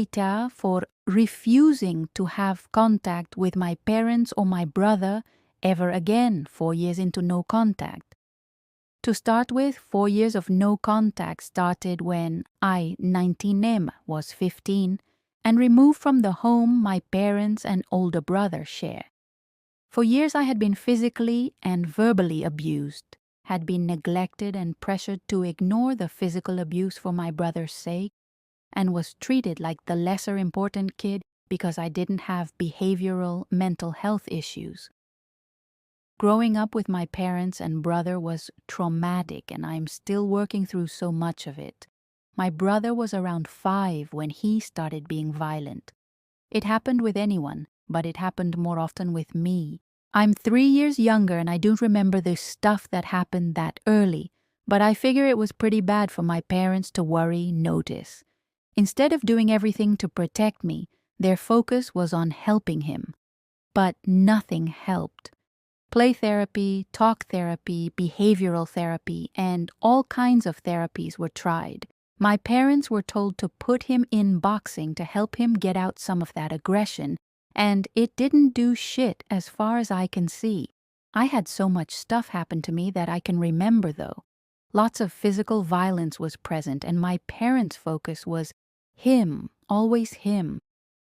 Aita for refusing to have contact with my parents or my brother ever again, 4 years into no contact. To start with, 4 years of no contact started when I, 19M, was 15 and removed from the home my parents and older brother share. For years I had been physically and verbally abused, had been neglected and pressured to ignore the physical abuse for my brother's sake, and was treated like the lesser important kid because I didn't have behavioral mental health issues. Growing up with my parents and brother was traumatic, and I'm still working through so much of it. My brother was around 5 when he started being violent. It happened with anyone, but it happened more often with me. I'm 3 years younger and I don't remember the stuff that happened that early, but I figure it was pretty bad for my parents to worry, notice. Instead of doing everything to protect me, their focus was on helping him. But nothing helped. Play therapy, talk therapy, behavioral therapy, and all kinds of therapies were tried. My parents were told to put him in boxing to help him get out some of that aggression, and it didn't do shit as far as I can see. I had so much stuff happen to me that I can remember though. Lots of physical violence was present, and my parents' focus was him, always him.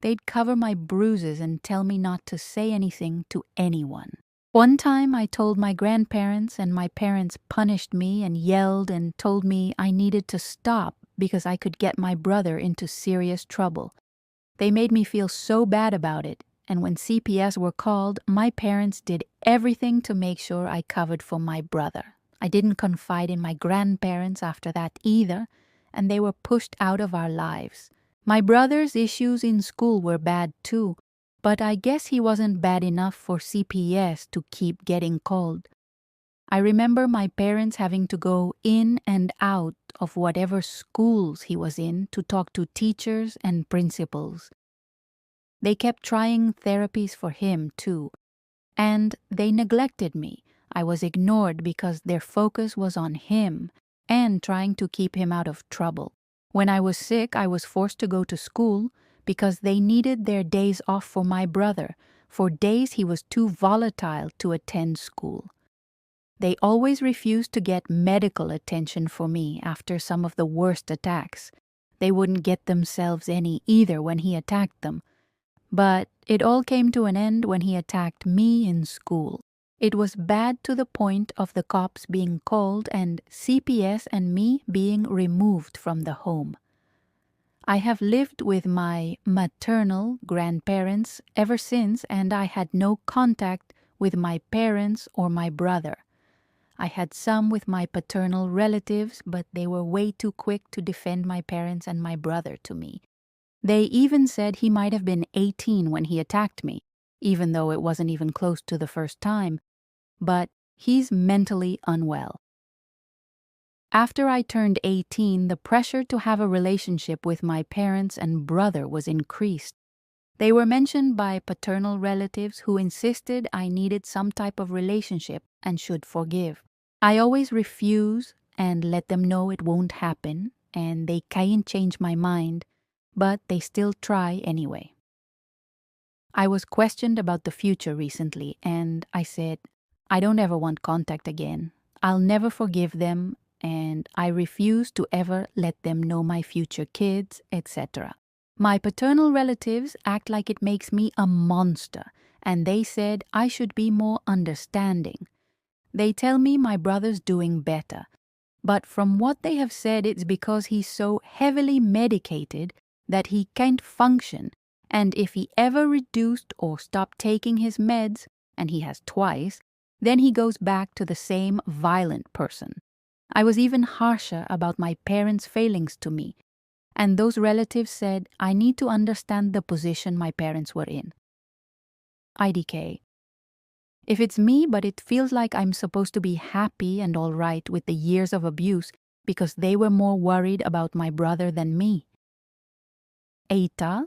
They'd cover my bruises and tell me not to say anything to anyone. One time I told my grandparents, and my parents punished me and yelled and told me I needed to stop because I could get my brother into serious trouble. They made me feel so bad about it, and when CPS were called, my parents did everything to make sure I covered for my brother. I didn't confide in my grandparents after that either, and they were pushed out of our lives. My brother's issues in school were bad too, but I guess he wasn't bad enough for CPS to keep getting called. I remember my parents having to go in and out of whatever schools he was in to talk to teachers and principals. They kept trying therapies for him too, and they neglected me. I was ignored because their focus was on him and trying to keep him out of trouble. When I was sick, I was forced to go to school because they needed their days off for my brother. For days he was too volatile to attend school. They always refused to get medical attention for me after some of the worst attacks. They wouldn't get themselves any either when he attacked them. But it all came to an end when he attacked me in school. It was bad to the point of the cops being called and CPS and me being removed from the home. I have lived with my maternal grandparents ever since, and I had no contact with my parents or my brother. I had some with my paternal relatives, but they were way too quick to defend my parents and my brother to me. They even said he might have been 18 when he attacked me, even though it wasn't even close to the first time, but he's mentally unwell. After I turned 18, the pressure to have a relationship with my parents and brother was increased. They were mentioned by paternal relatives who insisted I needed some type of relationship and should forgive. I always refuse and let them know it won't happen, and they can't change my mind, but they still try anyway. I was questioned about the future recently, and I said, I don't ever want contact again. I'll never forgive them, and I refuse to ever let them know my future kids, etc. My paternal relatives act like it makes me a monster, and they said I should be more understanding. They tell me my brother's doing better, but from what they have said, it's because he's so heavily medicated that he can't function, and if he ever reduced or stopped taking his meds, and he has twice, then he goes back to the same violent person. I was even harsher about my parents' failings to me, and those relatives said I need to understand the position my parents were in. IDK. If it's me, but it feels like I'm supposed to be happy and all right with the years of abuse because they were more worried about my brother than me. Eita.